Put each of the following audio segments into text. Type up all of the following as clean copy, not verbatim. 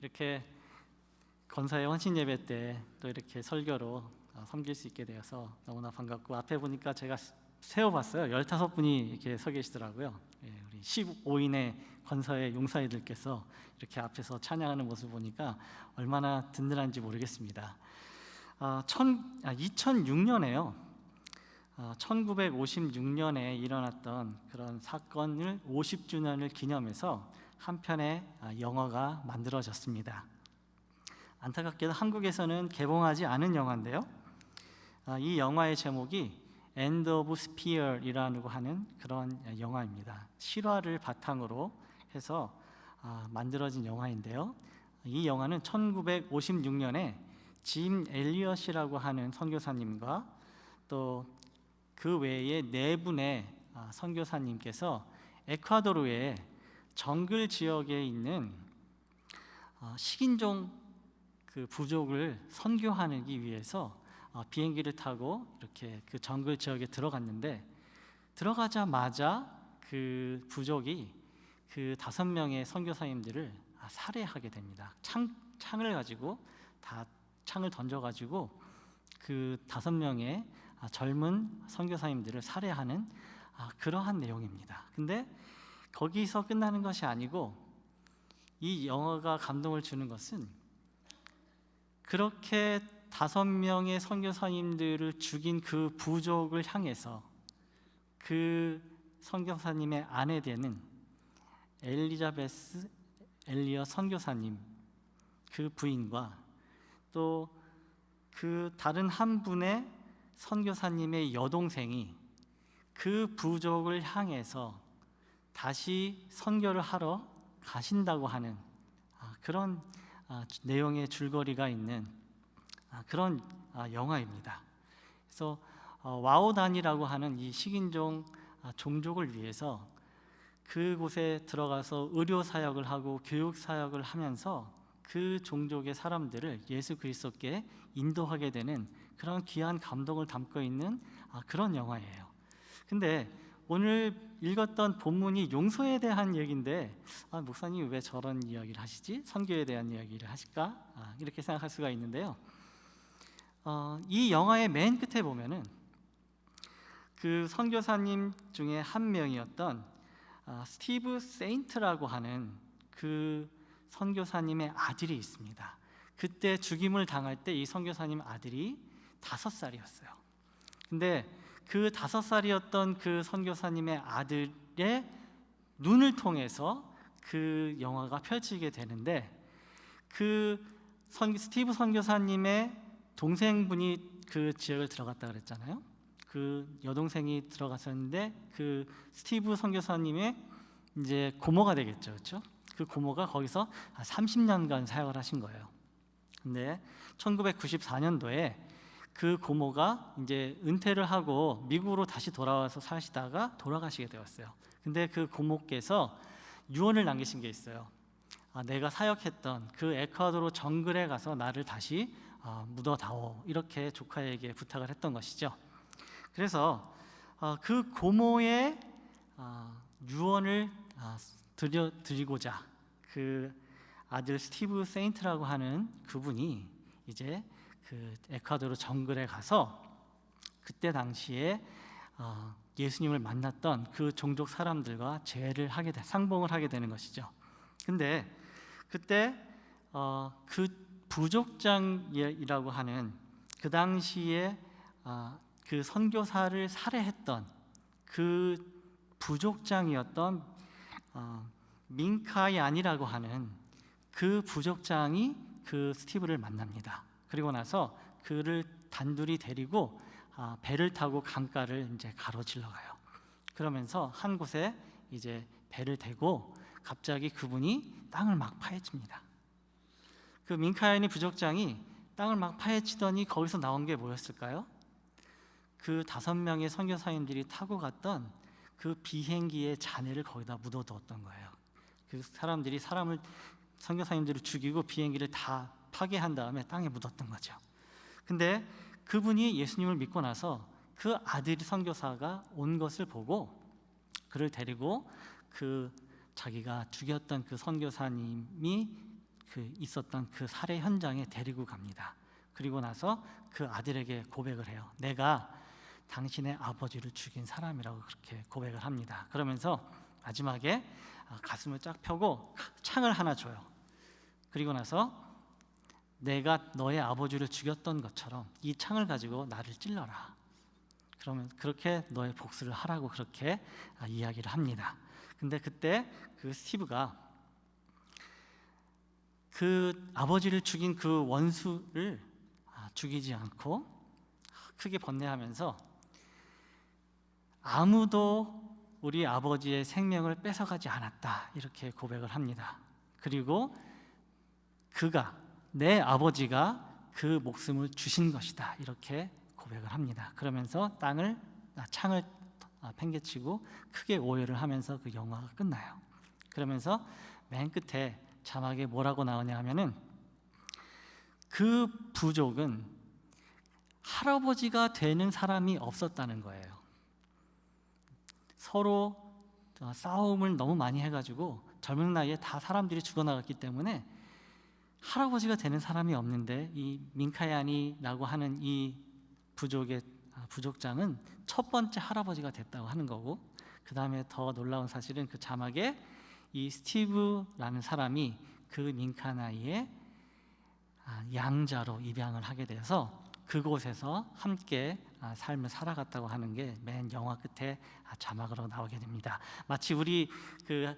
이렇게 건사의 헌신 예배 때 또 이렇게 설교로 섬길 수 있게 되어서 너무나 반갑고, 앞에 보니까 제가 세어봤어요. 15분이 이렇게 서 계시더라고요. 우리 15인의 건사의 용사이들께서 이렇게 앞에서 찬양하는 모습을 보니까 얼마나 든든한지 모르겠습니다. 2006년에요. 1956년에 일어났던 그런 사건을 50주년을 기념해서 한 편의 영화가 만들어졌습니다. 안타깝게도 한국에서는 개봉하지 않은 영화인데요. 이 영화의 제목이 End of Spear이라고 하는 그런 영화입니다. 실화를 바탕으로 해서 만들어진 영화인데요. 이 영화는 1956년에 짐 엘리엇이라고 하는 선교사님과 또 그 외에 4분의 선교사님께서 에콰도르의 정글 지역에 있는 식인종 그 부족을 선교하기 위해서 비행기를 타고 이렇게 그 정글 지역에 들어갔는데, 들어가자마자 그 부족이 그 5명의 선교사님들을 살해하게 됩니다. 창을 던져가지고 그 5명의 젊은 선교사님들을 살해하는 그러한 내용입니다. 근데 거기서 끝나는 것이 아니고, 이 영화가 감동을 주는 것은 그렇게 5명의 선교사님들을 죽인 그 부족을 향해서 그 선교사님의 아내 되는 엘리자베스 엘리엇 선교사님, 그 부인과 또 그 다른 한 분의 선교사님의 여동생이 그 부족을 향해서 다시 선교를 하러 가신다고 하는 그런 내용의 줄거리가 있는 그런 영화입니다. 그래서 와오단이라고 하는 이 식인종 종족을 위해서 그곳에 들어가서 의료 사역을 하고 교육 사역을 하면서 그 종족의 사람들을 예수 그리스도께 인도하게 되는 그런 귀한 감동을 담고 있는 그런 영화예요. 근데 오늘 읽었던 본문이 용서에 대한 얘기인데, 목사님 왜 저런 이야기를 하시지? 선교에 대한 이야기를 하실까? 이렇게 생각할 수가 있는데요. 이 영화의 맨 끝에 보면은 그 선교사님 중에 한 명이었던 스티브 세인트라고 하는 그 선교사님의 아들이 있습니다. 그때 죽임을 당할 때 이 선교사님 아들이 5살이었어요. 근데 그 5살이었던 그 선교사님의 아들의 눈을 통해서 그 영화가 펼치게 되는데, 그 스티브 선교사님의 동생분이 그 지역을 들어갔다 그랬잖아요. 그 여동생이 들어갔었는데 그 스티브 선교사님의 이제 고모가 되겠죠, 그렇죠? 그 고모가 거기서 30년간 사역을 하신 거예요. 근데 1994년도에 그 고모가 이제 은퇴를 하고 미국으로 다시 돌아와서 사시다가 돌아가시게 되었어요. 근데 그 고모께서 유언을 남기신 게 있어요. 내가 사역했던 그 에콰도르 정글에 가서 나를 다시 묻어다오, 이렇게 조카에게 부탁을 했던 것이죠. 그래서 그 고모의 유언을 드리고자 그 아들 스티브 세인트라고 하는 그분이 이제 그 에콰도르 정글에 가서 그때 당시에 예수님을 만났던 그 종족 사람들과 상봉을 하게 되는 것이죠. 근데 그때 그 부족장이라고 하는 그 당시에 그 선교사를 살해했던 그 부족장이었던 민카얀이라고 하는 그 부족장이 그 스티브를 만납니다. 그리고 나서 그를 단둘이 데리고 배를 타고 강가를 이제 가로질러 가요. 그러면서 한 곳에 이제 배를 대고 갑자기 그분이 땅을 막 파헤칩니다. 그 민카얀이 부족장이 땅을 막 파헤치더니 거기서 나온 게 뭐였을까요? 그 5명의 선교사님들이 타고 갔던 그 비행기의 잔해를 거기다 묻어두었던 거예요. 그 사람들이 선교사님들을 죽이고 비행기를 다 파괴한 다음에 땅에 묻었던 거죠. 근데 그분이 예수님을 믿고 나서 그 아들이 선교사가 온 것을 보고 그를 데리고 그 자기가 죽였던 그 선교사님이 있었던 그 살해 현장에 데리고 갑니다. 그리고 나서 그 아들에게 고백을 해요. 내가 당신의 아버지를 죽인 사람이라고 그렇게 고백을 합니다. 그러면서 마지막에 가슴을 쫙 펴고 창을 하나 줘요. 그리고 나서 내가 너의 아버지를 죽였던 것처럼 이 창을 가지고 나를 찔러라. 그러면 그렇게 너의 복수를 하라고 그렇게 이야기를 합니다. 근데 그때 그 스티브가 그 아버지를 죽인 그 원수를 죽이지 않고 크게 번뇌하면서 아무도 우리 아버지의 생명을 뺏어가지 않았다 이렇게 고백을 합니다. 그리고 내 아버지가 그 목숨을 주신 것이다 이렇게 고백을 합니다. 그러면서 창을 팽개치고 크게 오열을 하면서 그 영화가 끝나요. 그러면서 맨 끝에 자막에 뭐라고 나오냐 하면은 그 부족은 할아버지가 되는 사람이 없었다는 거예요. 서로 싸움을 너무 많이 해가지고 젊은 나이에 다 사람들이 죽어나갔기 때문에 할아버지가 되는 사람이 없는데 이 민카얀이라고 하는 이 부족장은 첫 번째 할아버지가 됐다고 하는 거고, 그 다음에 더 놀라운 사실은 그 자막에 이 스티브라는 사람이 그 민카나이의 양자로 입양을 하게 돼서 그곳에서 함께 삶을 살아갔다고 하는 게 맨 영화 끝에 자막으로 나오게 됩니다. 마치 우리 그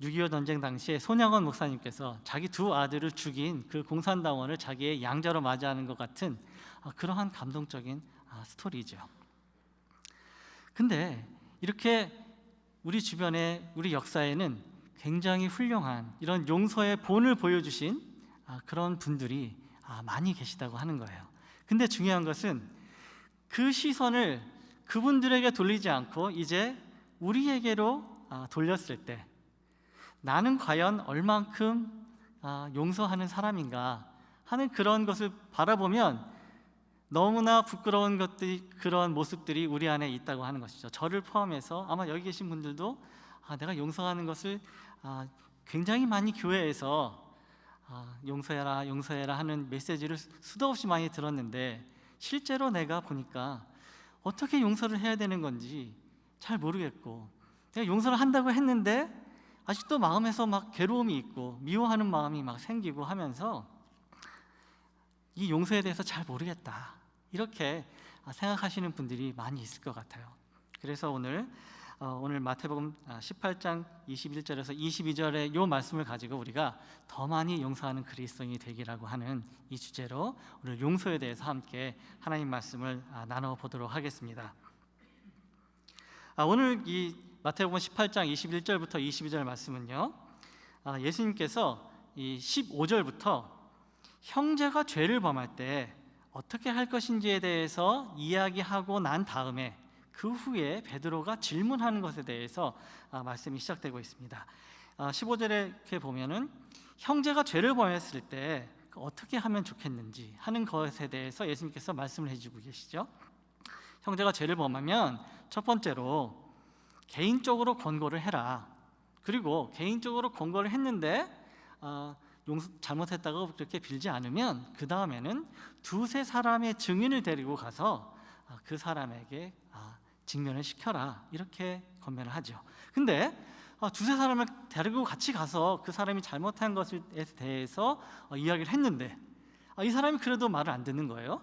6.25 전쟁 당시에 손양원 목사님께서 자기 두 아들을 죽인 그 공산당원을 자기의 양자로 맞이하는 것 같은 그러한 감동적인 스토리죠. 근데 이렇게 우리 주변에, 우리 역사에는 굉장히 훌륭한 이런 용서의 본을 보여주신 그런 분들이 많이 계시다고 하는 거예요. 근데 중요한 것은 그 시선을 그분들에게 돌리지 않고 이제 우리에게로 돌렸을 때 나는 과연 얼만큼 용서하는 사람인가 하는 그런 것을 바라보면 너무나 부끄러운 것들이, 그런 모습들이 우리 안에 있다고 하는 것이죠. 저를 포함해서 아마 여기 계신 분들도 내가 용서하는 것을 굉장히 많이 교회에서 용서해라 용서해라 하는 메시지를 수도 없이 많이 들었는데 실제로 내가 보니까 어떻게 용서를 해야 되는 건지 잘 모르겠고, 내가 용서를 한다고 했는데 아직도 마음에서 막 괴로움이 있고 미워하는 마음이 막 생기고 하면서 이 용서에 대해서 잘 모르겠다 이렇게 생각하시는 분들이 많이 있을 것 같아요. 그래서 오늘 마태복음 18장 21절에서 22절의 이 말씀을 가지고 우리가 더 많이 용서하는 그리스도인이 되기라고 하는 이 주제로 오늘 용서에 대해서 함께 하나님 말씀을 나눠보도록 하겠습니다. 오늘 이 마태복음 18장 21절부터 22절 말씀은요, 예수님께서 이 15절부터 형제가 죄를 범할 때 어떻게 할 것인지에 대해서 이야기하고 난 다음에 그 후에 베드로가 질문하는 것에 대해서 말씀이 시작되고 있습니다. 15절에 이렇게 보면은 형제가 죄를 범했을 때 어떻게 하면 좋겠는지 하는 것에 대해서 예수님께서 말씀을 해주고 계시죠. 형제가 죄를 범하면 첫 번째로 개인적으로 권고를 해라. 그리고 개인적으로 권고를 했는데 잘못했다고 그렇게 빌지 않으면 그 다음에는 두세 사람의 증인을 데리고 가서 그 사람에게 직면을 시켜라 이렇게 권면을 하죠. 근데 두세 사람을 데리고 같이 가서 그 사람이 잘못한 것에 대해서 이야기를 했는데 이 사람이 그래도 말을 안 듣는 거예요.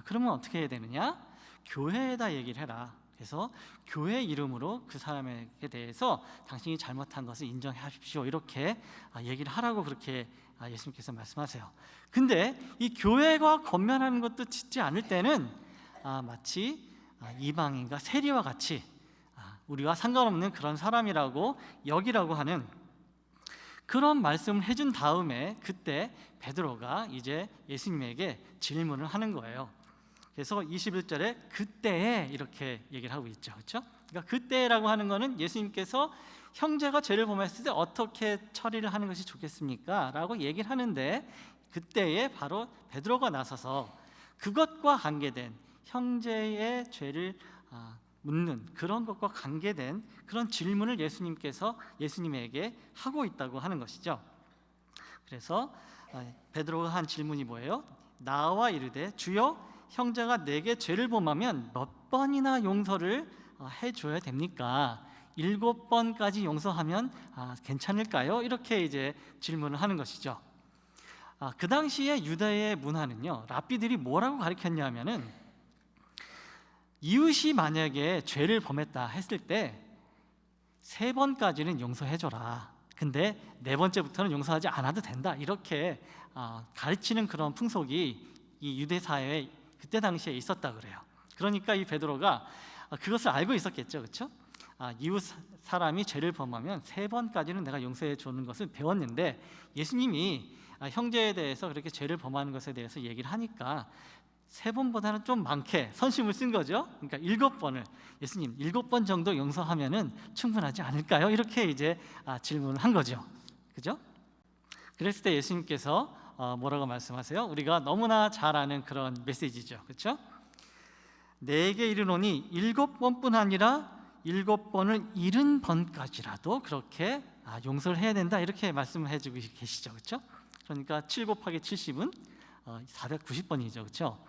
그러면 어떻게 해야 되느냐? 교회에다 얘기를 해라. 그래서 교회 이름으로 그 사람에게 대해서 당신이 잘못한 것을 인정하십시오 이렇게 얘기를 하라고 그렇게 예수님께서 말씀하세요. 근데 이 교회가 권면하는 것도 듣지 않을 때는 마치 이방인과 세리와 같이 우리와 상관없는 그런 사람이라고 여기라고 하는 그런 말씀을 해준 다음에 그때 베드로가 이제 예수님에게 질문을 하는 거예요. 그래서 21절에 그때에 이렇게 얘기를 하고 있죠. 그렇죠? 그러니까 그때라고 하는 거는 예수님께서 형제가 죄를 범했을 때 어떻게 처리를 하는 것이 좋겠습니까? 라고 얘기를 하는데 그때에 바로 베드로가 나서서 그것과 관계된 형제의 죄를 묻는 그런 것과 관계된 그런 질문을 예수님에게 하고 있다고 하는 것이죠. 그래서 베드로가 한 질문이 뭐예요? 나와 이르되 주여 형제가 내게 죄를 범하면 몇 번이나 용서를 해줘야 됩니까? 7번까지 용서하면 괜찮을까요? 이렇게 이제 질문을 하는 것이죠. 그 당시에 유대의 문화는요, 랍비들이 뭐라고 가르쳤냐면은 이웃이 만약에 죄를 범했다 했을 때 3번까지는 용서해줘라. 근데 4번째부터는 용서하지 않아도 된다. 이렇게 가르치는 그런 풍속이 이 유대 사회에 그때 당시에 있었다 그래요. 그러니까 이 베드로가 그것을 알고 있었겠죠, 그렇죠? 이웃 사람이 죄를 범하면 3번까지는 내가 용서해 주는 것을 배웠는데 예수님이 형제에 대해서 그렇게 죄를 범하는 것에 대해서 얘기를 하니까 3번보다는 좀 많게 선심을 쓴 거죠. 그러니까 7번을 예수님 7번 정도 용서하면은 충분하지 않을까요? 이렇게 이제 질문을 한 거죠, 그죠? 그랬을 때 예수님께서 뭐라고 말씀하세요? 우리가 너무나 잘 아는 그런 메시지죠, 그렇죠? 내게 이르노니 7번뿐 아니라 7번을 70번까지라도 그렇게 용서를 해야 된다, 이렇게 말씀을 해주고 계시죠, 그렇죠? 그러니까 7 곱하기 70은 490번이죠, 그렇죠?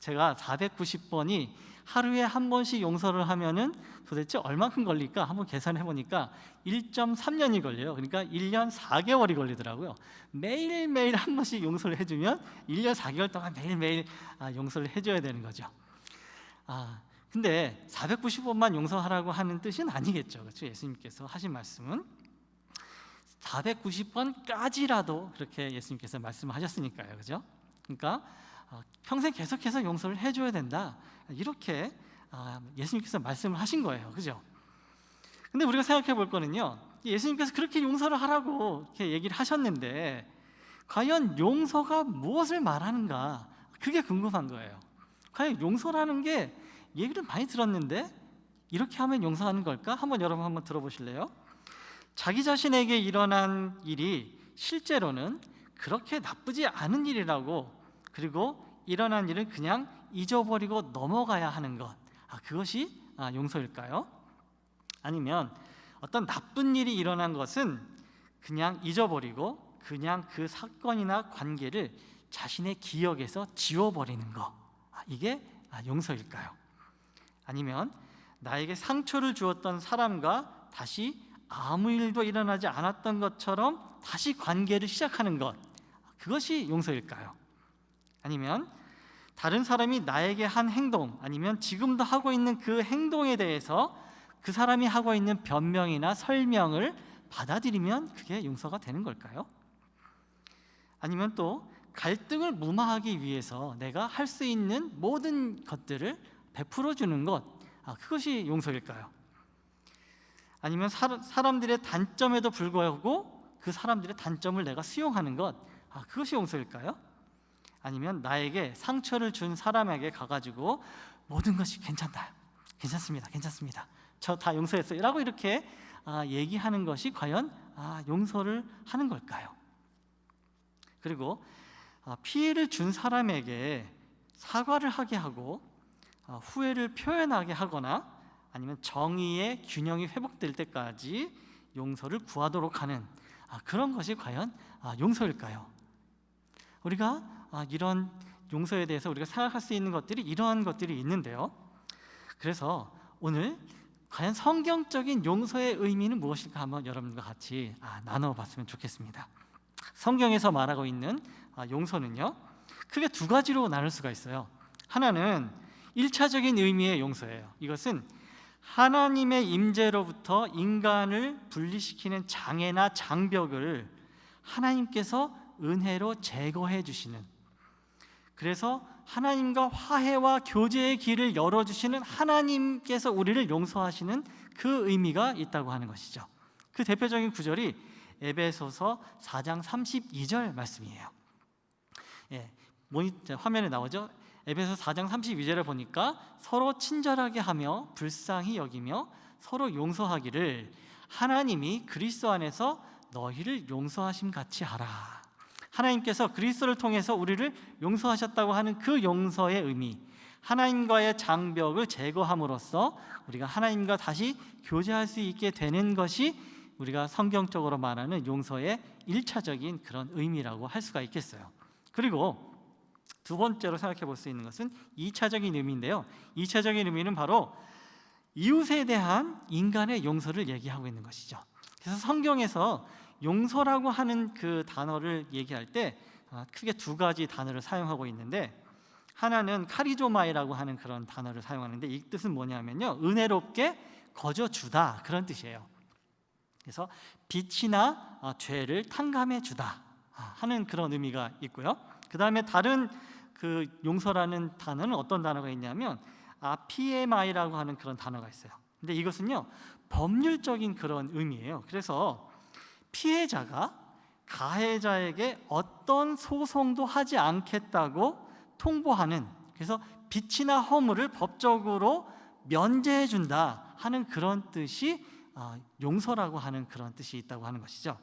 제가 490번이 하루에 한 번씩 용서를 하면은 도대체 얼마큼 걸릴까 한번 계산해 보니까 1.3년이 걸려요. 그러니까 1년 4개월이 걸리더라고요. 매일매일 한 번씩 용서를 해주면 1년 4개월 동안 매일매일 용서를 해줘야 되는 거죠. 근데 490번만 용서하라고 하는 뜻은 아니겠죠, 그렇죠? 예수님께서 하신 말씀은 490번까지라도 그렇게 예수님께서 말씀하셨으니까요, 그죠? 그러니까 평생 계속해서 용서를 해줘야 된다, 이렇게 예수님께서 말씀을 하신 거예요, 그죠? 근데 우리가 생각해 볼 거는요, 예수님께서 그렇게 용서를 하라고 이렇게 얘기를 하셨는데 과연 용서가 무엇을 말하는가, 그게 궁금한 거예요. 과연 용서라는 게 얘기를 많이 들었는데 이렇게 하면 용서하는 걸까? 여러분 한번 들어보실래요? 자기 자신에게 일어난 일이 실제로는 그렇게 나쁘지 않은 일이라고, 그리고 일어난 일은 그냥 잊어버리고 넘어가야 하는 것, 그것이 용서일까요? 아니면 어떤 나쁜 일이 일어난 것은 그냥 잊어버리고 그냥 그 사건이나 관계를 자신의 기억에서 지워버리는 것, 이게 용서일까요? 아니면 나에게 상처를 주었던 사람과 다시 아무 일도 일어나지 않았던 것처럼 다시 관계를 시작하는 것, 그것이 용서일까요? 아니면 다른 사람이 나에게 한 행동, 아니면 지금도 하고 있는 그 행동에 대해서 그 사람이 하고 있는 변명이나 설명을 받아들이면 그게 용서가 되는 걸까요? 아니면 또 갈등을 무마하기 위해서 내가 할 수 있는 모든 것들을 베풀어 주는 것, 그것이 용서일까요? 아니면 사람들의 단점에도 불구하고 그 사람들의 단점을 내가 수용하는 것, 그것이 용서일까요? 아니면 나에게 상처를 준 사람에게 가가지고 모든 것이 괜찮습니다, 저 다 용서했어요 라고 이렇게 얘기하는 것이 과연 용서를 하는 걸까요? 그리고 피해를 준 사람에게 사과를 하게 하고 후회를 표현하게 하거나 아니면 정의의 균형이 회복될 때까지 용서를 구하도록 하는 그런 것이 과연 용서일까요? 우리가 이런 용서에 대해서 우리가 생각할 수 있는 것들이 이러한 것들이 있는데요, 그래서 오늘 과연 성경적인 용서의 의미는 무엇일까 한번 여러분과 같이 나눠봤으면 좋겠습니다. 성경에서 말하고 있는 용서는요, 크게 2가지로 나눌 수가 있어요. 하나는 1차적인 의미의 용서예요. 이것은 하나님의 임재로부터 인간을 분리시키는 장애나 장벽을 하나님께서 은혜로 제거해 주시는, 그래서 하나님과 화해와 교제의 길을 열어주시는 하나님께서 우리를 용서하시는 그 의미가 있다고 하는 것이죠. 그 대표적인 구절이 에베소서 4장 32절 말씀이에요. 화면에 나오죠. 에베소 4장 32절을 보니까 서로 친절하게 하며 불쌍히 여기며 서로 용서하기를 하나님이 그리스도 안에서 너희를 용서하심 같이 하라. 하나님께서 그리스도를 통해서 우리를 용서하셨다고 하는 그 용서의 의미, 하나님과의 장벽을 제거함으로써 우리가 하나님과 다시 교제할 수 있게 되는 것이 우리가 성경적으로 말하는 용서의 1차적인 그런 의미라고 할 수가 있겠어요. 그리고 두 번째로 생각해 볼 수 있는 것은 2차적인 의미인데요. 2차적인 의미는 바로 이웃에 대한 인간의 용서를 얘기하고 있는 것이죠. 그래서 성경에서 용서라고 하는 그 단어를 얘기할 때 크게 두 가지 단어를 사용하고 있는데, 하나는 카리조마이라고 하는 그런 단어를 사용하는데, 이 뜻은 뭐냐면요, 은혜롭게 거저주다, 그런 뜻이에요. 그래서 빚이나 죄를 탕감해 주다 하는 그런 의미가 있고요. 그 다음에 다른 그 용서라는 단어는 어떤 단어가 있냐면 PMI라고 하는 그런 단어가 있어요. 근데 이것은요, 법률적인 그런 의미예요. 그래서 피해자가 가해자에게 어떤 소송도 하지 않겠다고 통보하는, 그래서 빚이나 허물을 법적으로 면제해 준다 하는 그런 뜻이 용서라고 하는 그런 뜻이 있다고 하는 것이죠.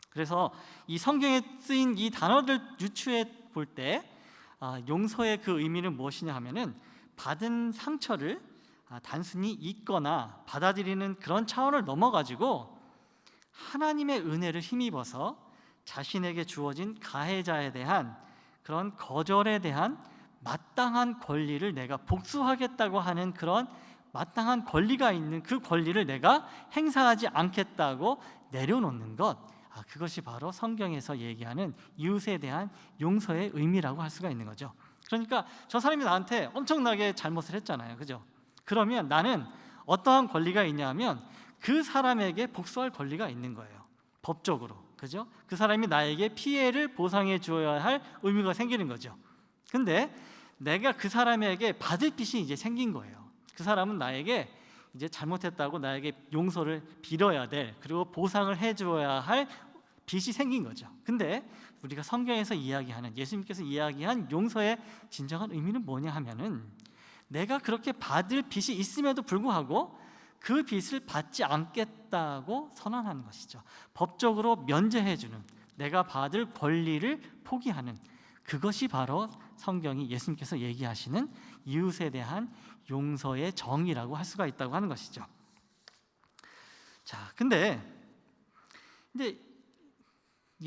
그래서 이 성경에 쓰인 이 단어들 유추해 볼 때 용서의 그 의미는 무엇이냐 하면은 받은 상처를 단순히 잊거나 받아들이는 그런 차원을 넘어가지고 하나님의 은혜를 힘입어서 자신에게 주어진 가해자에 대한 그런 거절에 대한 마땅한 권리를 내가 복수하겠다고 하는 그런 마땅한 권리가 있는 그 권리를 내가 행사하지 않겠다고 내려놓는 것, 그것이 바로 성경에서 얘기하는 이웃에 대한 용서의 의미라고 할 수가 있는 거죠. 그러니까 저 사람이 나한테 엄청나게 잘못을 했잖아요, 그죠? 그러면 나는 어떠한 권리가 있냐면 그 사람에게 복수할 권리가 있는 거예요, 법적으로, 그죠? 그 사람이 나에게 피해를 보상해 주어야 할 의무가 생기는 거죠. 근데 내가 그 사람에게 받을 빚이 이제 생긴 거예요. 그 사람은 나에게 이제 잘못했다고 나에게 용서를 빌어야 될, 그리고 보상을 해줘야 할 빚이 생긴 거죠. 근데 우리가 성경에서 이야기하는, 예수님께서 이야기한 용서의 진정한 의미는 뭐냐 하면은 내가 그렇게 받을 빚이 있음에도 불구하고 그 빚을 받지 않겠다고 선언하는 것이죠. 법적으로 면제해주는, 내가 받을 권리를 포기하는, 그것이 바로 성경이 예수님께서 얘기하시는 이웃에 대한 용서의 정의라고 할 수가 있다고 하는 것이죠. 자, 근데 이제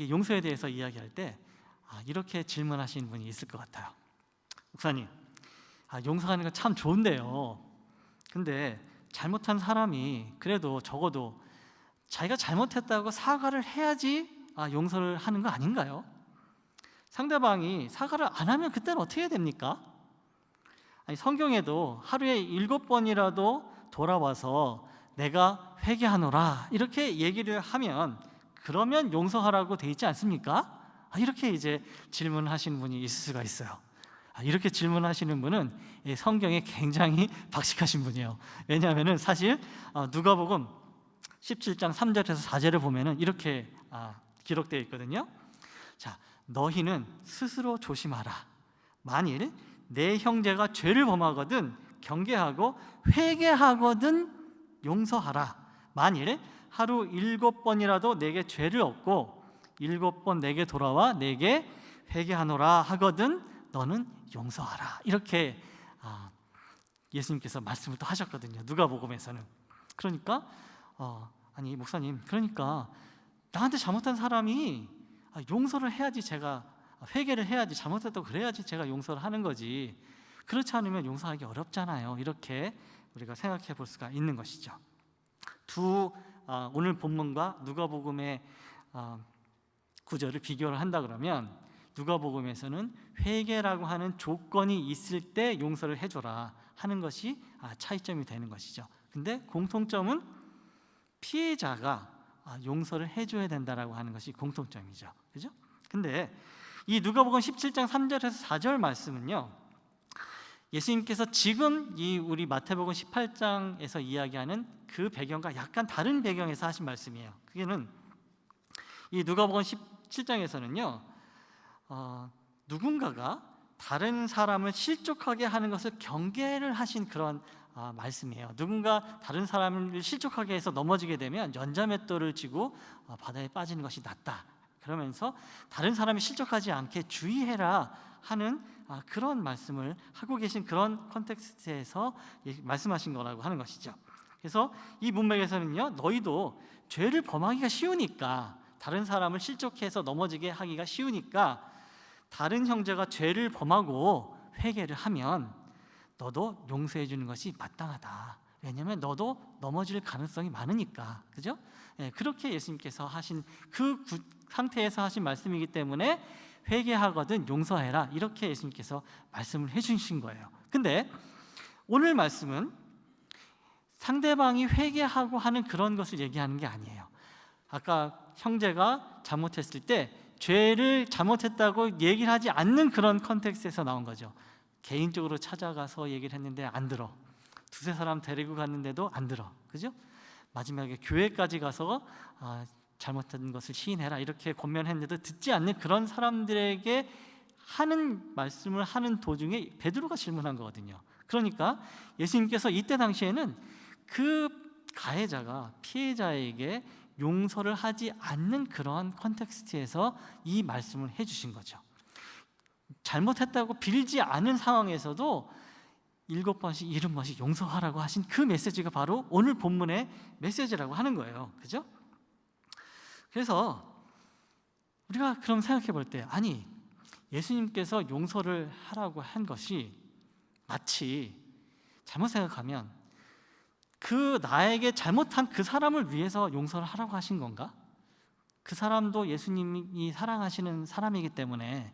용서에 대해서 이야기할 때 이렇게 질문하시는 분이 있을 것 같아요. 목사님, 용서하는 거 참 좋은데요, 근데 잘못한 사람이 그래도 적어도 자기가 잘못했다고 사과를 해야지 용서를 하는 거 아닌가요? 상대방이 사과를 안 하면 그때는 어떻게 해야 됩니까? 아니, 성경에도 하루에 7번이라도 돌아와서 내가 회개하노라 이렇게 얘기를 하면 그러면 용서하라고 돼 있지 않습니까? 이렇게 이제 질문하시는 분이 있을 수가 있어요. 이렇게 질문하시는 분은 성경에 굉장히 박식하신 분이에요. 왜냐하면 사실 누가복음 17장 3절에서 4절을 보면은 이렇게 기록되어 있거든요. 자, 너희는 스스로 조심하라. 만일 내 형제가 죄를 범하거든 경계하고 회개하거든 용서하라. 만일 하루 7번이라도 내게 죄를 얻고 7번 내게 돌아와 내게 회개하노라 하거든 너는 용서하라. 이렇게 예수님께서 말씀을 또 하셨거든요, 누가복음에서는. 그러니까 아니 목사님, 그러니까 나한테 잘못한 사람이 용서를 해야지, 제가 회개를 해야지, 잘못했다고 그래야지 제가 용서를 하는 거지, 그렇지 않으면 용서하기 어렵잖아요. 이렇게 우리가 생각해 볼 수가 있는 것이죠. 오늘 본문과 누가복음의 구절을 비교를 한다 그러면 누가복음에서는 회개라고 하는 조건이 있을 때 용서를 해줘라 하는 것이 차이점이 되는 것이죠. 근데 공통점은 피해자가 용서를 해줘야 된다라고 하는 것이 공통점이죠, 그죠? 근데 이 누가복음 17장 3절에서 4절 말씀은요, 예수님께서 지금 이 우리 마태복음 18장에서 이야기하는 그 배경과 약간 다른 배경에서 하신 말씀이에요. 그게는 이 누가복음 17장에서는요, 누군가가 다른 사람을 실족하게 하는 것을 경계를 하신 그런 말씀이에요. 누군가 다른 사람을 실족하게 해서 넘어지게 되면 연자맷돌을 쥐고 바다에 빠지는 것이 낫다, 그러면서 다른 사람이 실족하지 않게 주의해라 하는 그런 말씀을 하고 계신 그런 컨텍스트에서 말씀하신 거라고 하는 것이죠. 그래서 이 문맥에서는요, 너희도 죄를 범하기가 쉬우니까, 다른 사람을 실족해서 넘어지게 하기가 쉬우니까 다른 형제가 죄를 범하고 회개를 하면 너도 용서해 주는 것이 마땅하다. 왜냐하면 너도 넘어질 가능성이 많으니까. 그죠? 그렇게 예수님께서 하신 그 상태에서 하신 말씀이기 때문에 회개하거든 용서해라, 이렇게 예수님께서 말씀을 해주신 거예요. 근데 오늘 말씀은 상대방이 회개하고 하는 그런 것을 얘기하는 게 아니에요. 아까 형제가 잘못했을 때 죄를 잘못했다고 얘기를 하지 않는 그런 컨텍스트에서 나온 거죠. 개인적으로 찾아가서 얘기를 했는데 안 들어. 두세 사람 데리고 갔는데도 안 들어. 그죠? 마지막에 교회까지 가서 잘못한 것을 시인해라, 이렇게 권면했는데도 듣지 않는 그런 사람들에게 하는 말씀을 하는 도중에 베드로가 질문한 거거든요. 그러니까 예수님께서 이때 당시에는 그 가해자가 피해자에게 용서를 하지 않는 그러한 컨텍스트에서 이 말씀을 해주신 거죠. 잘못했다고 빌지 않은 상황에서도 7번씩 70번씩 용서하라고 하신 그 메시지가 바로 오늘 본문의 메시지라고 하는 거예요. 그죠? 그래서 우리가 그럼 생각해 볼 때, 아니, 예수님께서 용서를 하라고 한 것이 마치, 잘못 생각하면 그 나에게 잘못한 그 사람을 위해서 용서를 하라고 하신 건가? 그 사람도 예수님이 사랑하시는 사람이기 때문에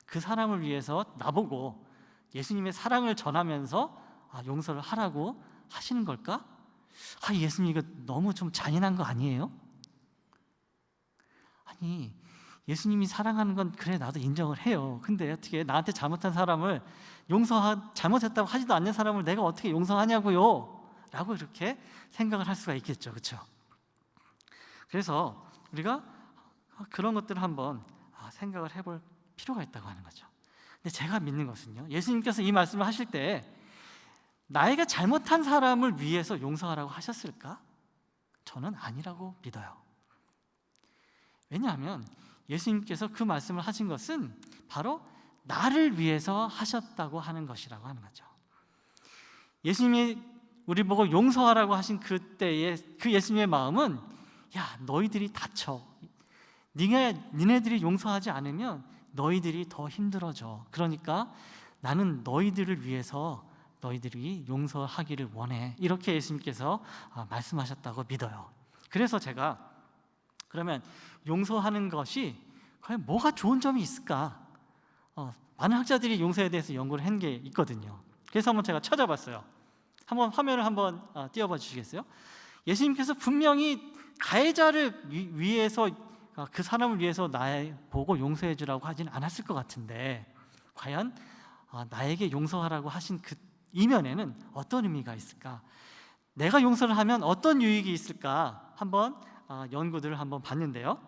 그 사람을 위해서 나보고 예수님의 사랑을 전하면서 용서를 하라고 하시는 걸까? 예수님, 이거 너무 좀 잔인한 거 아니에요? 아니, 예수님이 사랑하는 건 그래, 나도 인정을 해요. 근데 어떻게 나한테 잘못한 사람을 잘못했다고 하지도 않는 사람을 내가 어떻게 용서하냐고요? 라고 이렇게 생각을 할 수가 있겠죠. 그렇죠? 그래서 우리가 그런 것들을 한번 생각을 해볼 필요가 있다고 하는 거죠. 근데 제가 믿는 것은요, 예수님께서 이 말씀을 하실 때 나에게 잘못한 사람을 위해서 용서하라고 하셨을까? 저는 아니라고 믿어요. 왜냐하면 예수님께서 그 말씀을 하신 것은 바로 나를 위해서 하셨다고 하는 것이라고 하는 거죠. 예수님이 우리 보고 용서하라고 하신 그때의 그 예수님의 마음은, 야, 너희들이 다쳐. 니네들이 용서하지 않으면 너희들이 더 힘들어져. 그러니까 나는 너희들을 위해서 너희들이 용서하기를 원해. 이렇게 예수님께서 말씀하셨다고 믿어요. 그래서 제가 그러면 용서하는 것이 과연 뭐가 좋은 점이 있을까? 많은 학자들이 용서에 대해서 연구를 한 게 있거든요. 그래서 한번 제가 찾아봤어요. 한번 화면을 한번 띄워봐 주시겠어요? 예수님께서 분명히 가해자를 위해서, 그 사람을 위해서 보고 용서해 주라고 하지는 않았을 것 같은데, 과연 나에게 용서하라고 하신 그 이면에는 어떤 의미가 있을까? 내가 용서를 하면 어떤 유익이 있을까? 한번 연구들을 한번 봤는데요.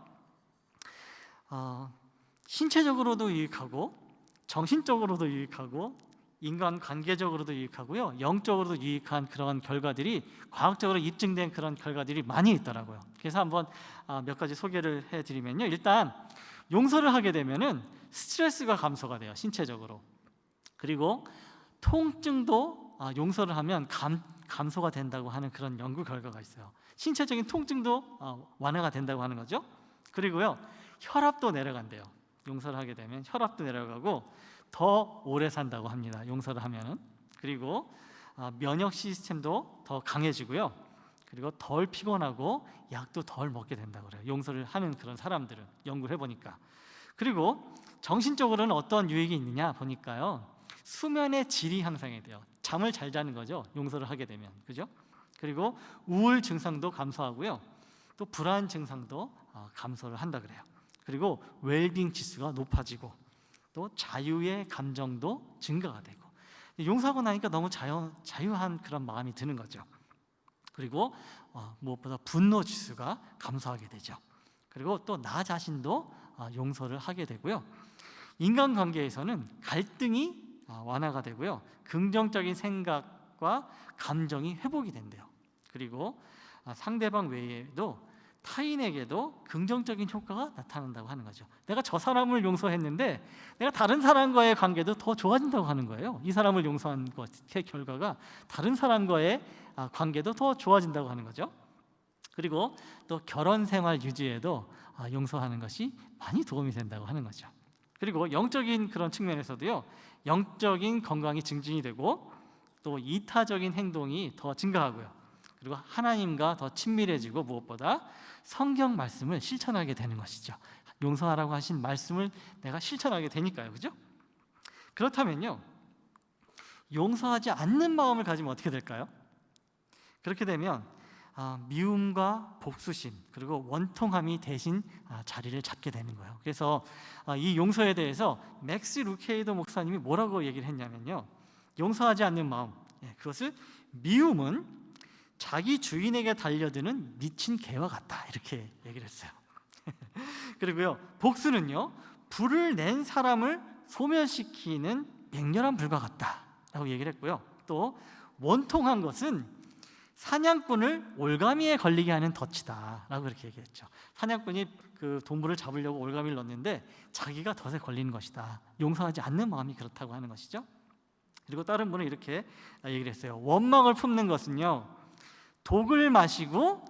신체적으로도 유익하고, 정신적으로도 유익하고, 인간 관계적으로도 유익하고요, 영적으로도 유익한 그런 결과들이, 과학적으로 입증된 그런 결과들이 많이 있더라고요. 그래서 한번 몇 가지 소개를 해드리면요, 일단 용서를 하게 되면은 스트레스가 감소가 돼요, 신체적으로. 그리고 통증도 용서를 하면 감소가 된다고 하는 그런 연구 결과가 있어요. 신체적인 통증도 완화가 된다고 하는 거죠. 그리고요, 혈압도 내려간대요. 용서를 하게 되면 혈압도 내려가고 더 오래 산다고 합니다, 용서를 하면은. 그리고 면역 시스템도 더 강해지고요. 그리고 덜 피곤하고 약도 덜 먹게 된다고 그래요, 용서를 하는 그런 사람들은, 연구를 해보니까. 그리고 정신적으로는 어떤 유익이 있느냐 보니까요, 수면의 질이 향상이 돼요. 잠을 잘 자는 거죠, 용서를 하게 되면. 그죠? 그리고 우울 증상도 감소하고요, 또 불안 증상도 감소를 한다 그래요. 그리고 웰빙 지수가 높아지고, 또 자유의 감정도 증가가 되고, 용서하고 나니까 너무 자유한 그런 마음이 드는 거죠. 그리고 무엇보다 분노 지수가 감소하게 되죠. 그리고 또 나 자신도 용서를 하게 되고요, 인간관계에서는 갈등이 완화가 되고요, 긍정적인 생각과 감정이 회복이 된대요. 그리고 상대방 외에도 타인에게도 긍정적인 효과가 나타난다고 하는 거죠. 내가 저 사람을 용서했는데 내가 다른 사람과의 관계도 더 좋아진다고 하는 거예요. 이 사람을 용서한 것의 결과가 다른 사람과의 관계도 더 좋아진다고 하는 거죠. 그리고 또 결혼 생활 유지에도 용서하는 것이 많이 도움이 된다고 하는 거죠. 그리고 영적인 그런 측면에서도요, 영적인 건강이 증진이 되고 또 이타적인 행동이 더 증가하고요. 그리고 하나님과 더 친밀해지고 무엇보다 성경 말씀을 실천하게 되는 것이죠. 용서하라고 하신 말씀을 내가 실천하게 되니까요. 그죠? 그렇다면요, 용서하지 않는 마음을 가지면 어떻게 될까요? 그렇게 되면 미움과 복수심 그리고 원통함이 대신 자리를 잡게 되는 거예요. 그래서 이 용서에 대해서 맥스 루케이더 목사님이 뭐라고 얘기를 했냐면요, 용서하지 않는 마음, 그것을 미움은 자기 주인에게 달려드는 미친 개와 같다, 이렇게 얘기를 했어요. 그리고요, 복수는요, 불을 낸 사람을 소멸시키는 맹렬한 불과 같다라고 얘기를 했고요. 또 원통한 것은 사냥꾼을 올가미에 걸리게 하는 덫이다라고 그렇게 얘기했죠. 사냥꾼이 그 동물을 잡으려고 올가미를 넣는데 자기가 덫에 걸리는 것이다. 용서하지 않는 마음이 그렇다고 하는 것이죠. 그리고 다른 분은 이렇게 얘기를 했어요. 원망을 품는 것은요,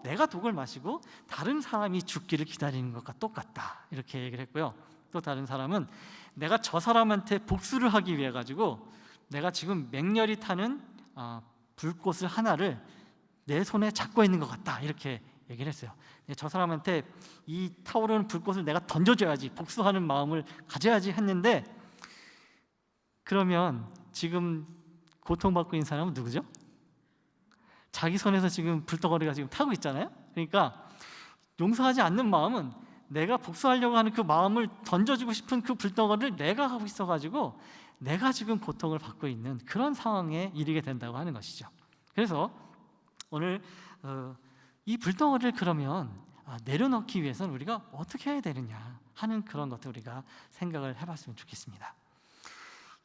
내가 독을 마시고 다른 사람이 죽기를 기다리는 것과 똑같다, 이렇게 얘기를 했고요. 또 다른 사람은 내가 저 사람한테 복수를 하기 위해 가지고 내가 지금 맹렬히 타는 불꽃을 하나를 내 손에 잡고 있는 것 같다, 이렇게 얘기를 했어요. 저 사람한테 이 타오르는 불꽃을 내가 던져줘야지, 복수하는 마음을 가져야지 했는데, 그러면 지금 고통받고 있는 사람은 누구죠? 자기 손에서 지금 불덩어리가 지금 타고 있잖아요. 그러니까 용서하지 않는 마음은 내가 복수하려고 하는 그 마음을 던져주고 싶은 그 불덩어리를 내가 하고 있어가지고 내가 지금 고통을 받고 있는 그런 상황에 이르게 된다고 하는 것이죠. 그래서 오늘 이 불덩어리를 그러면 내려놓기 위해서는 우리가 어떻게 해야 되느냐 하는 그런 것들 우리가 생각을 해봤으면 좋겠습니다.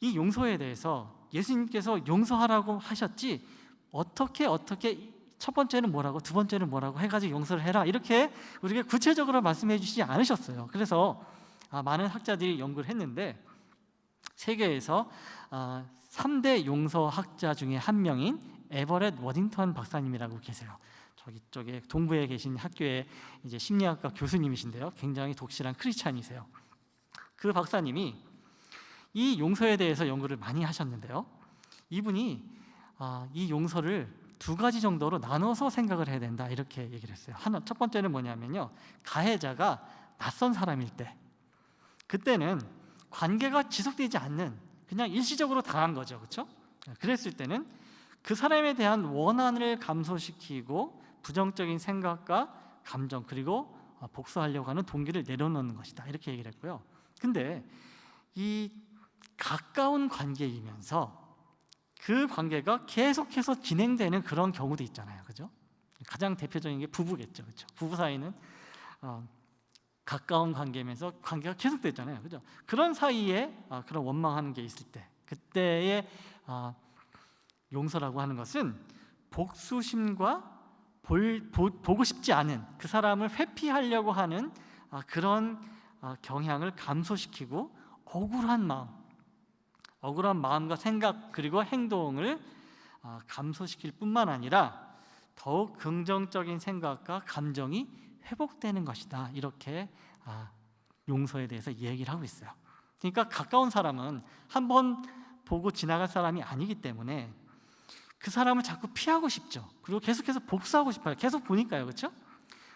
이 용서에 대해서 예수님께서 용서하라고 하셨지, 어떻게 첫 번째는 뭐라고 두 번째는 뭐라고 해가지고 용서를 해라, 이렇게 우리가 구체적으로 말씀해 주시지 않으셨어요. 그래서 많은 학자들이 연구를 했는데 세계에서 3대 용서학자 중에 한 명인 에버렛 워딩턴 박사님이라고 계세요. 저기 쪽에 동부에 계신 학교의 이제 심리학과 교수님이신데요, 굉장히 독실한 크리스찬이세요. 그 박사님이 이 용서에 대해서 연구를 많이 하셨는데요, 이분이 이 용서를 두 가지 정도로 나눠서 생각을 해야 된다, 이렇게 얘기를 했어요. 첫 번째는 뭐냐면요, 가해자가 낯선 사람일 때, 그때는 관계가 지속되지 않는, 그냥 일시적으로 당한 거죠, 그렇죠? 그랬을 때는 그 사람에 대한 원한을 감소시키고 부정적인 생각과 감정 그리고 복수하려고 하는 동기를 내려놓는 것이다, 이렇게 얘기를 했고요. 근데 이 가까운 관계이면서 그 관계가 계속해서 진행되는 그런 경우도 있잖아요, 그죠? 가장 대표적인 게 부부겠죠, 그죠? 부부 사이는 가까운 관계면서 관계가 계속되잖아요, 그죠? 그런 사이에 그런 원망하는 게 있을 때, 그때의 용서라고 하는 것은 복수심과 보고 싶지 않은 그 사람을 회피하려고 하는 그런 경향을 감소시키고 억울한 마음과 생각 그리고 행동을 감소시킬 뿐만 아니라 더욱 긍정적인 생각과 감정이 회복되는 것이다, 이렇게 용서에 대해서 얘기를 하고 있어요. 그러니까 가까운 사람은 한번 보고 지나갈 사람이 아니기 때문에 그 사람을 자꾸 피하고 싶죠. 그리고 계속해서 복수하고 싶어요. 계속 보니까요, 그렇죠?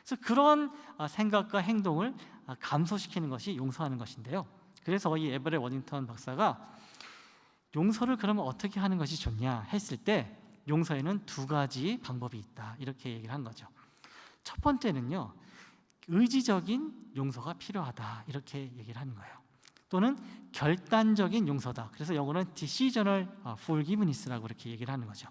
그래서 그런 생각과 행동을 감소시키는 것이 용서하는 것인데요. 그래서 이 에버렛 워딩턴 박사가 용서를 그러면 어떻게 하는 것이 좋냐 했을 때 용서에는 두 가지 방법이 있다, 이렇게 얘기를 한 거죠. 첫 번째는요, 의지적인 용서가 필요하다, 이렇게 얘기를 하는 거예요. 또는 결단적인 용서다. 그래서 영어로는 decisional forgiveness라고 이렇게 얘기를 하는 거죠.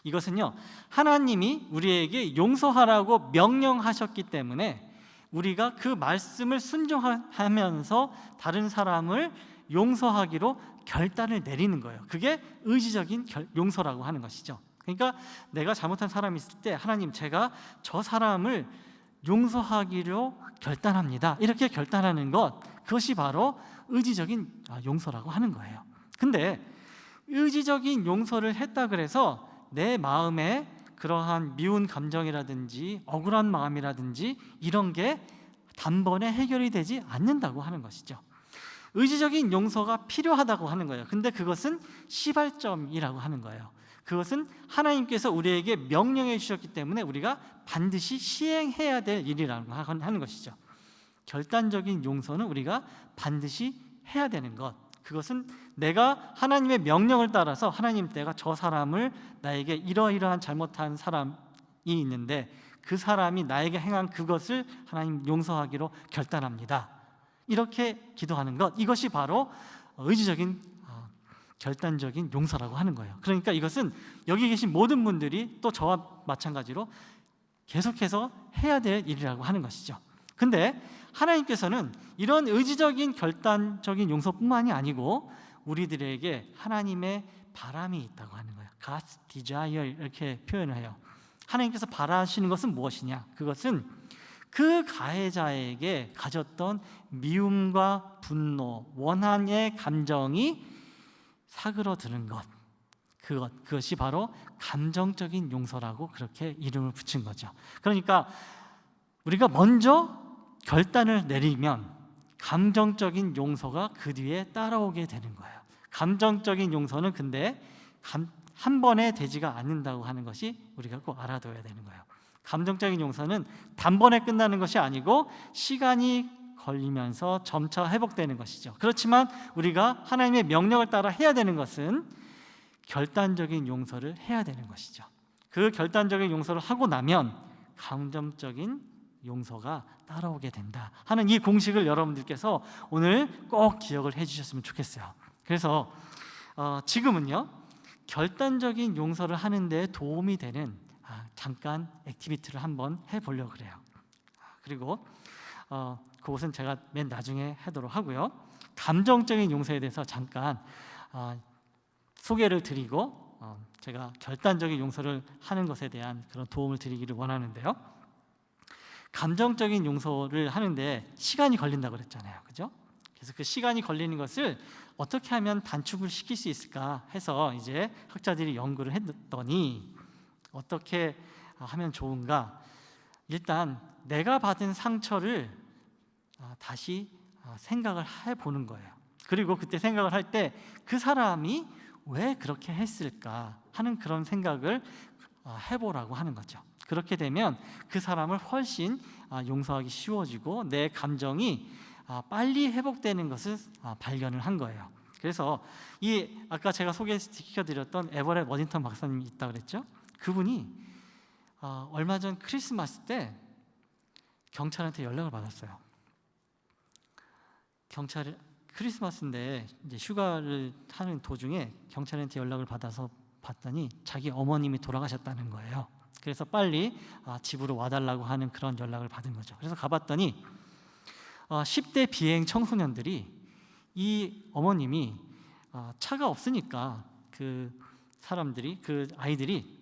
이것은요, 하나님이 우리에게 용서하라고 명령하셨기 때문에 우리가 그 말씀을 순종하면서 다른 사람을 용서하기로 결단을 내리는 거예요. 그게 의지적인 용서라고 하는 것이죠. 그러니까 내가 잘못한 사람이 있을 때, 하나님, 제가 저 사람을 용서하기로 결단합니다. 이렇게 결단하는 것, 그것이 바로 의지적인 용서라고 하는 거예요. 근데 의지적인 용서를 했다 그래서 내 마음에 그러한 미운 감정이라든지 억울한 마음이라든지 이런 게 단번에 해결이 되지 않는다고 하는 것이죠. 의지적인 용서가 필요하다고 하는 거예요. 근데 그것은 시발점이라고 하는 거예요. 그것은 하나님께서 우리에게 명령해 주셨기 때문에 우리가 반드시 시행해야 될 일이라고 하는 것이죠. 결단적인 용서는 우리가 반드시 해야 되는 것, 그것은 내가 하나님의 명령을 따라서 하나님, 내가 저 사람을, 나에게 이러이러한 잘못한 사람이 있는데 그 사람이 나에게 행한 그것을 하나님 용서하기로 결단합니다. 이렇게 기도하는 것, 이것이 바로 의지적인 결단적인 용서라고 하는 거예요. 그러니까 이것은 여기 계신 모든 분들이 또 저와 마찬가지로 계속해서 해야 될 일이라고 하는 것이죠. 근데 하나님께서는 이런 의지적인 결단적인 용서뿐만이 아니고 우리들에게 하나님의 바람이 있다고 하는 거예요. God's desire, 이렇게 표현을 해요. 하나님께서 바라시는 것은 무엇이냐? 그것은 그 가해자에게 가졌던 미움과 분노, 원한의 감정이 사그러드는 것, 그것이 바로 감정적인 용서라고 그렇게 이름을 붙인 거죠. 그러니까 우리가 먼저 결단을 내리면 감정적인 용서가 그 뒤에 따라오게 되는 거예요. 감정적인 용서는 근데 한 번에 되지가 않는다고 하는 것이 우리가 꼭 알아둬야 되는 거예요. 감정적인 용서는 단번에 끝나는 것이 아니고 시간이 걸리면서 점차 회복되는 것이죠. 그렇지만 우리가 하나님의 명령을 따라 해야 되는 것은 결단적인 용서를 해야 되는 것이죠. 그 결단적인 용서를 하고 나면 감정적인 용서가 따라오게 된다 하는 이 공식을 여러분들께서 오늘 꼭 기억을 해주셨으면 좋겠어요. 그래서 지금은요, 결단적인 용서를 하는 데 도움이 되는 잠깐 액티비티를 한번 해보려고 그래요. 그리고 그것은 제가 맨 나중에 하도록 하고요. 감정적인 용서에 대해서 잠깐 소개를 드리고 제가 결단적인 용서를 하는 것에 대한 그런 도움을 드리기를 원하는데요. 감정적인 용서를 하는데 시간이 걸린다고 그랬잖아요, 그죠? 그래서 그 시간이 걸리는 것을 어떻게 하면 단축을 시킬 수 있을까 해서 이제 학자들이 연구를 했더니 어떻게 하면 좋은가? 일단 내가 받은 상처를 다시 생각을 해보는 거예요. 그리고 그때 생각을 할 때 그 사람이 왜 그렇게 했을까 하는 그런 생각을 해보라고 하는 거죠. 그렇게 되면 그 사람을 훨씬 용서하기 쉬워지고 내 감정이 빨리 회복되는 것을 발견을 한 거예요. 그래서 이 아까 제가 소개시켜드렸던 에버렛 워딩턴 박사님이 있다고 그랬죠. 그분이 얼마 전 크리스마스 때 경찰한테 연락을 받았어요. 경찰이 크리스마스인데 이제 휴가를 하는 도중에 경찰한테 연락을 받아서 봤더니 자기 어머님이 돌아가셨다는 거예요. 그래서 빨리 집으로 와달라고 하는 그런 연락을 받은 거죠. 그래서 가봤더니 10대 비행 청소년들이 이 어머님이 차가 없으니까 그 사람들이, 그 아이들이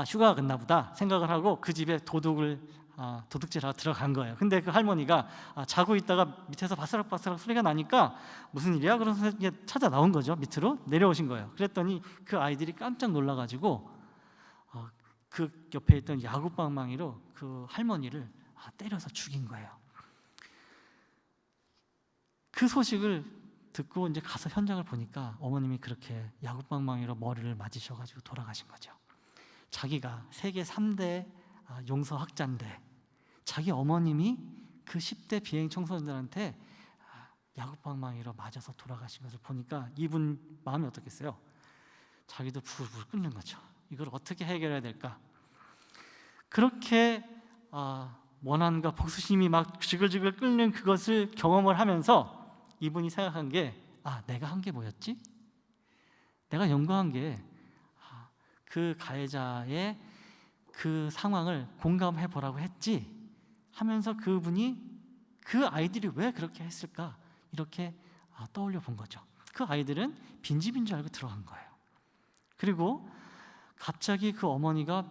휴가가 끝나 보다 생각을 하고 그 집에 도둑질하러 들어간 거예요. 근데 그 할머니가 자고 있다가 밑에서 바스락바스락 소리가 나니까 무슨 일이야? 그래서 찾아 나온 거죠. 밑으로 내려오신 거예요. 그랬더니 그 아이들이 깜짝 놀라가지고 그 옆에 있던 야구방망이로 그 할머니를 때려서 죽인 거예요. 그 소식을 듣고 이제 가서 현장을 보니까 어머님이 그렇게 야구방망이로 머리를 맞으셔가지고 돌아가신 거죠. 자기가 세계 3대 용서학자인데 자기 어머님이 그 10대 비행 청소년들한테 야구방망이로 맞아서 돌아가신 것을 보니까 이분 마음이 어떻겠어요? 자기도 부글부글 끓는 거죠. 이걸 어떻게 해결해야 될까? 그렇게 원한과 복수심이 막 지글지글 끓는 그것을 경험을 하면서 이분이 생각한 게 내가 한 게 뭐였지? 내가 연구한 게 그 가해자의 그 상황을 공감해 보라고 했지 하면서 그분이 그 아이들이 왜 그렇게 했을까 이렇게 떠올려 본 거죠. 그 아이들은 빈집인 줄 알고 들어간 거예요. 그리고 갑자기 그 어머니가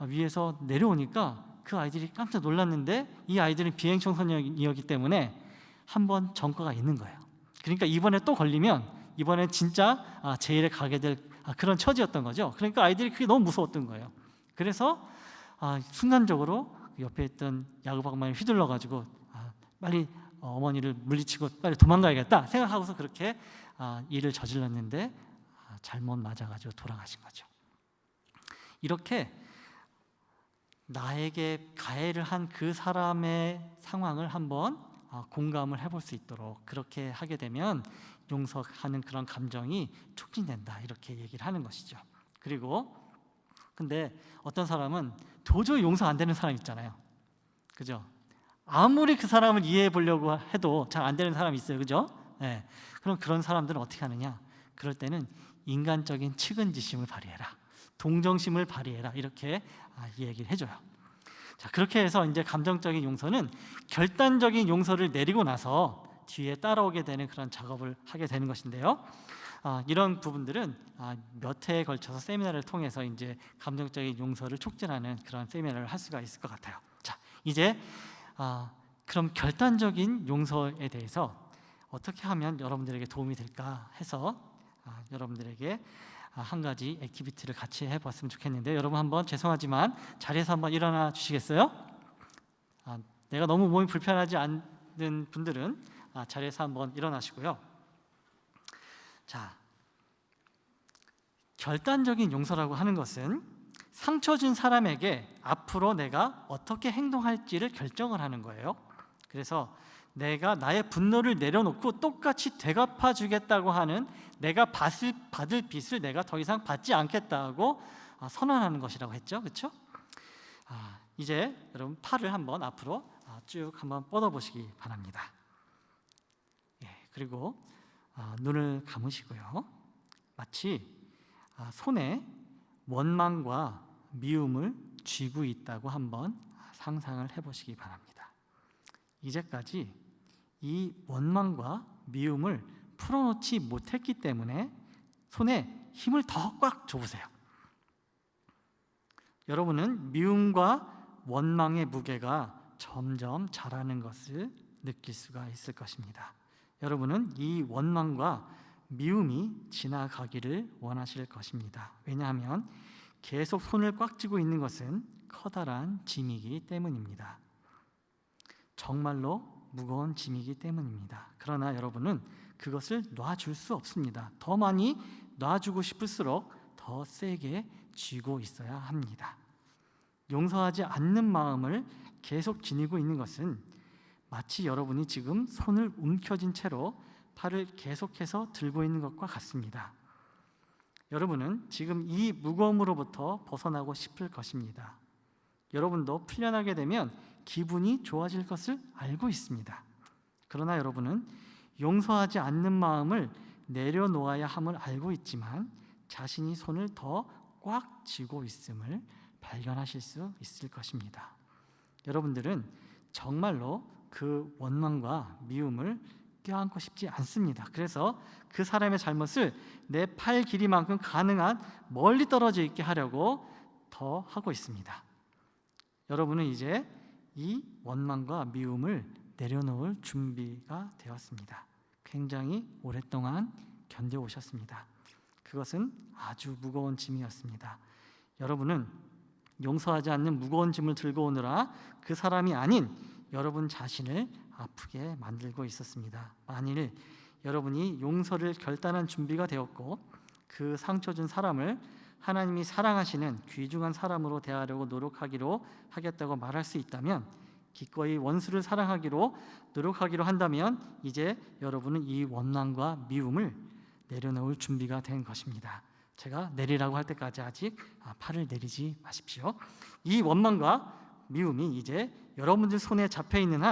위에서 내려오니까 그 아이들이 깜짝 놀랐는데 이 아이들은 비행 청소년이었기 때문에 한 번 전과가 있는 거예요. 그러니까 이번에 또 걸리면 이번에 진짜 제일에 가게 될 그런 처지였던 거죠. 그러니까 아이들이 그게 너무 무서웠던 거예요. 그래서 순간적으로 옆에 있던 야구방망이를 휘둘러 가지고 빨리 어머니를 물리치고 빨리 도망가야겠다 생각하고서 그렇게 일을 저질렀는데 잘못 맞아가지고 돌아가신 거죠. 이렇게 나에게 가해를 한 그 사람의 상황을 한번 공감을 해볼 수 있도록 그렇게 하게 되면 용서하는 그런 감정이 촉진된다 이렇게 얘기를 하는 것이죠. 그리고 근데 어떤 사람은 도저히 용서 안 되는 사람 있잖아요. 그죠? 아무리 그 사람을 이해해 보려고 해도 잘 안 되는 사람이 있어요. 그죠? 네. 그럼 그런 사람들은 어떻게 하느냐? 그럴 때는 인간적인 측은지심을 발휘해라. 동정심을 발휘해라. 이렇게 얘기를 해줘요. 자, 그렇게 해서 이제 감정적인 용서는 결단적인 용서를 내리고 나서 뒤에 따라오게 되는 그런 작업을 하게 되는 것인데요. 이런 부분들은 몇 회에 걸쳐서 세미나를 통해서 이제 감정적인 용서를 촉진하는 그런 세미나를 할 수가 있을 것 같아요. 자, 이제 그럼 결단적인 용서에 대해서 어떻게 하면 여러분들에게 도움이 될까 해서 여러분들에게 한 가지 액티비티를 같이 해봤으면 좋겠는데 여러분 한번 죄송하지만 자리에서 한번 일어나 주시겠어요? 내가 너무 몸이 불편하지 않는 분들은 자리에서 한번 일어나시고요. 자, 결단적인 용서라고 하는 것은 상처 준 사람에게 앞으로 내가 어떻게 행동할지를 결정을 하는 거예요. 그래서 내가 나의 분노를 내려놓고 똑같이 되갚아 주겠다고 하는 내가 받을 빚을 내가 더 이상 받지 않겠다고 선언하는 것이라고 했죠. 그렇죠? 이제 여러분 팔을 한번 앞으로 쭉 한번 뻗어보시기 바랍니다. 그리고 눈을 감으시고요. 마치 손에 원망과 미움을 쥐고 있다고 한번 상상을 해보시기 바랍니다. 이제까지 이 원망과 미움을 풀어놓지 못했기 때문에 손에 힘을 더 꽉 줘보세요. 여러분은 미움과 원망의 무게가 점점 자라는 것을 느낄 수가 있을 것입니다. 여러분은 이 원망과 미움이 지나가기를 원하실 것입니다. 왜냐하면 계속 손을 꽉 쥐고 있는 것은 커다란 짐이기 때문입니다. 정말로 무거운 짐이기 때문입니다. 그러나 여러분은 그것을 놔줄 수 없습니다. 더 많이 놔주고 싶을수록 더 세게 쥐고 있어야 합니다. 용서하지 않는 마음을 계속 지니고 있는 것은 마치 여러분이 지금 손을 움켜쥔 채로 팔을 계속해서 들고 있는 것과 같습니다. 여러분은 지금 이 무거움으로부터 벗어나고 싶을 것입니다. 여러분도 풀려나게 되면 기분이 좋아질 것을 알고 있습니다. 그러나 여러분은 용서하지 않는 마음을 내려놓아야 함을 알고 있지만 자신이 손을 더 꽉 쥐고 있음을 발견하실 수 있을 것입니다. 여러분들은 정말로 그 원망과 미움을 껴안고 싶지 않습니다. 그래서 그 사람의 잘못을 내 팔 길이만큼 가능한 멀리 떨어져 있게 하려고 더 하고 있습니다. 여러분은 이제 이 원망과 미움을 내려놓을 준비가 되었습니다. 굉장히 오랫동안 견뎌오셨습니다. 그것은 아주 무거운 짐이었습니다. 여러분은 용서하지 않는 무거운 짐을 들고 오느라 그 사람이 아닌 여러분 자신을 아프게 만들고 있었습니다. 만일 여러분이 용서를 결단한 준비가 되었고 그 상처 준 사람을 하나님이 사랑하시는 귀중한 사람으로 대하려고 노력하기로 하겠다고 말할 수 있다면, 기꺼이 원수를 사랑하기로 노력하기로 한다면 이제 여러분은 이 원망과 미움을 내려놓을 준비가 된 것입니다. 제가 내리라고 할 때까지 아직 팔을 내리지 마십시오. 이 원망과 미움이 이제 여러분들 손에 잡혀 있는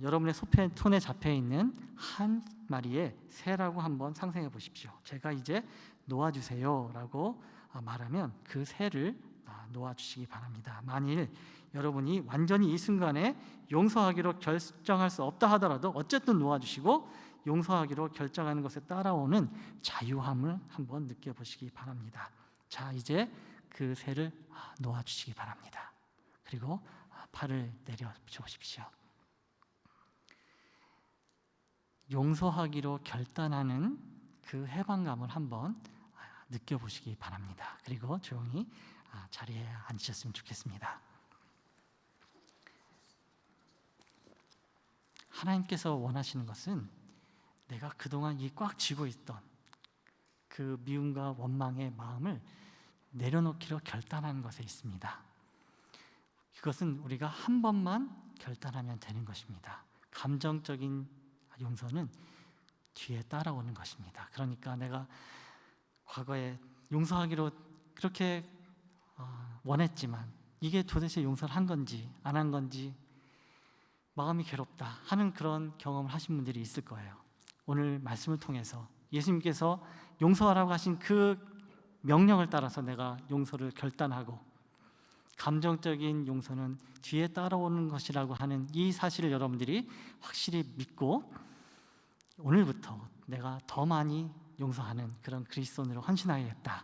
여러분의 손에 잡혀 있는 한 마리의 새라고 한번 상상해 보십시오. 제가 이제 놓아주세요라고 말하면 그 새를 놓아주시기 바랍니다. 만일 여러분이 완전히 이 순간에 용서하기로 결정할 수 없다 하더라도 어쨌든 놓아주시고 용서하기로 결정하는 것에 따라오는 자유함을 한번 느껴보시기 바랍니다. 자, 이제 그 새를 놓아주시기 바랍니다. 그리고 팔을 내려 주십시오. 용서하기로 결단하는 그 해방감을 한번 느껴보시기 바랍니다. 그리고 조용히 자리에 앉으셨으면 좋겠습니다. 하나님께서 원하시는 것은 내가 그동안 이 꽉 쥐고 있던 그 미움과 원망의 마음을 내려놓기로 결단하는 것에 있습니다. 그것은 우리가 한 번만 결단하면 되는 것입니다. 감정적인 용서는 뒤에 따라오는 것입니다. 그러니까 내가 과거에 용서하기로 그렇게 원했지만 이게 도대체 용서를 한 건지 안 한 건지 마음이 괴롭다 하는 그런 경험을 하신 분들이 있을 거예요. 오늘 말씀을 통해서 예수님께서 용서하라고 하신 그 명령을 따라서 내가 용서를 결단하고 감정적인 용서는 뒤에 따라오는 것이라고 하는 이 사실을 여러분들이 확실히 믿고 오늘부터 내가 더 많이 용서하는 그런 그리스도인으로 헌신하겠다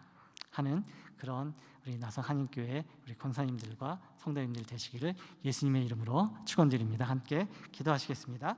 하는 그런 우리 나성 한인교회 우리 권사님들과 성도님들 되시기를 예수님의 이름으로 축원드립니다. 함께 기도하시겠습니다.